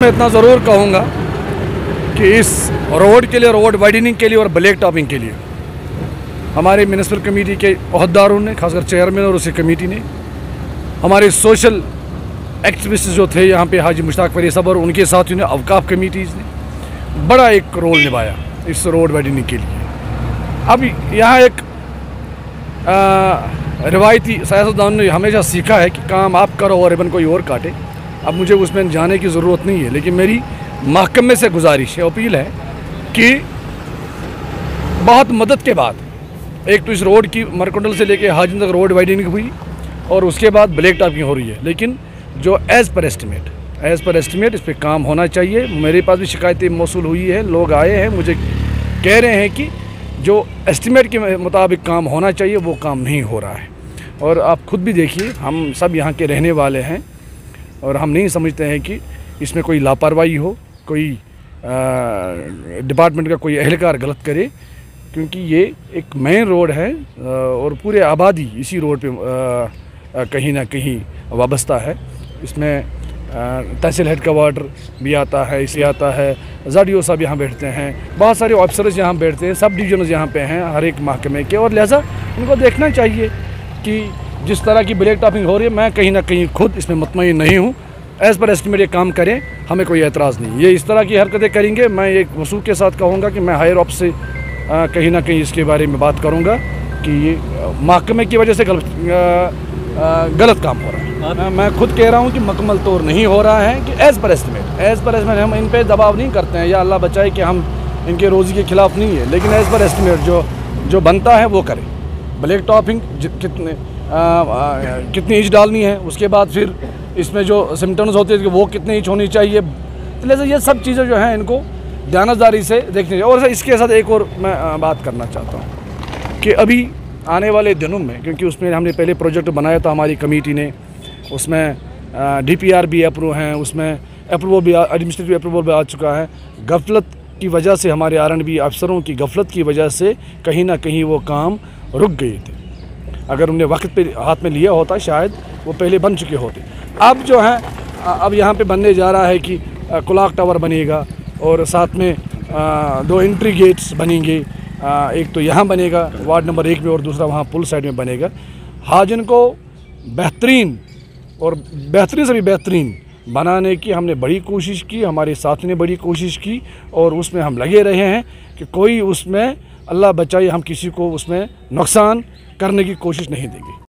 मैं इतना ज़रूर कहूँगा कि इस रोड के लिए, रोड वाइडनिंग के लिए और ब्लैक टॉपिंग के लिए हमारे म्यूनिसिपल कमेटी के अहदेदारों ने, खासकर चेयरमैन और उसी कमेटी ने, हमारे सोशल एक्टिविस्ट जो थे यहाँ पे हाजी मुश्ताक फरीद साहब और उनके साथियों ने, अवकाफ कमेटीज़ ने बड़ा एक रोल निभाया इस रोड वाइडनिंग के लिए। अब यहाँ एक रिवायती सियासतदान ने हमेशा सीखा है कि काम आप करो और रिबन कोई और काटे। अब मुझे उसमें जाने की ज़रूरत नहीं है, लेकिन मेरी महकमे से गुजारिश है, अपील है कि बहुत मदद के बाद एक तो इस रोड की मरकुंडल से लेके हाजी तक रोड वाइडनिंग हुई और उसके बाद ब्लैक टॉपिंग हो रही है, लेकिन जो एज़ पर एस्टिमेट इस पर काम होना चाहिए। मेरे पास भी शिकायतें मौसूल हुई है, लोग आए हैं मुझे कह रहे हैं कि जो एस्टिमेट के मुताबिक काम होना चाहिए वो काम नहीं हो रहा है। और आप खुद भी देखिए, हम सब यहाँ के रहने वाले हैं और हम नहीं समझते हैं कि इसमें कोई लापरवाही हो, कोई डिपार्टमेंट का कोई एहलकार गलत करे, क्योंकि ये एक मेन रोड है और पूरे आबादी इसी रोड पे कहीं ना कहीं वाबस्ता है। इसमें तहसील हेड का वार्डर भी आता है, इसलिए आता है, ज़ाडियो साहब यहाँ बैठते हैं, बहुत सारे ऑफिसर्स यहाँ बैठते हैं, सब डिवीजन्स यहाँ पे हैं हर एक महकमे के, और लिहाजा उनको देखना चाहिए कि जिस तरह की ब्लैक टॉपिंग हो रही है, मैं कहीं ना कहीं खुद इसमें मुतमईन नहीं हूँ। एज़ पर एस्टिमेट ये काम करें, हमें कोई एतराज़ नहीं। ये इस तरह की हरकतें करेंगे, मैं एक वसूख के साथ कहूँगा कि मैं हायर ऑफ से कहीं ना कहीं इसके बारे में बात करूँगा कि ये महकमे की वजह से गलत काम हो रहा है। मैं खुद कह रहा हूँ कि मुकम्मल तौर नहीं हो रहा है कि एज़ पर एस्टिमेट हम इन पे दबाव नहीं करते हैं, या अल्लाह बचाए कि हम इनके रोज़ी के ख़िलाफ़ नहीं है, लेकिन एज़ पर एस्टिमेट जो बनता है वो करें। ब्लैक टॉपिंग कितनी इंच डालनी है, उसके बाद फिर इसमें जो सिम्टम्स होते हैं वो कितनी इंच होनी चाहिए, तो लिहाजा ये सब चीज़ें जो हैं इनको ध्यानदारी से देखनी चाहिए। और इसके साथ एक और मैं बात करना चाहता हूँ कि अभी आने वाले दिनों में, क्योंकि उसमें हमने पहले प्रोजेक्ट बनाया था हमारी कमेटी ने, उसमें DPR भी अप्रूव हैं, उसमें अप्रूवल भी, एडमिनिस्ट्रेटिव अप्रूवल भी आ चुका है। गफलत की वजह से, हमारे R&B अफसरों की गफलत की वजह से कहीं ना कहीं वो काम रुक गए थे। अगर उन्हें वक्त पे हाथ में लिया होता शायद वो पहले बन चुके होते। अब जो है, अब यहाँ पे बनने जा रहा है कि क्लॉक टावर बनेगा और साथ में 2 एंट्री गेट्स बनेंगे, एक तो यहाँ बनेगा वार्ड नंबर 1 में और दूसरा वहाँ पुल साइड में बनेगा। हाजिन को बेहतरीन और बेहतरीन से भी बेहतरीन बनाने की हमने बड़ी कोशिश की, हमारे साथी ने बड़ी कोशिश की और उसमें हम लगे रहे हैं कि कोई उसमें, अल्लाह बचाए, हम किसी को उसमें नुकसान करने की कोशिश नहीं देंगे।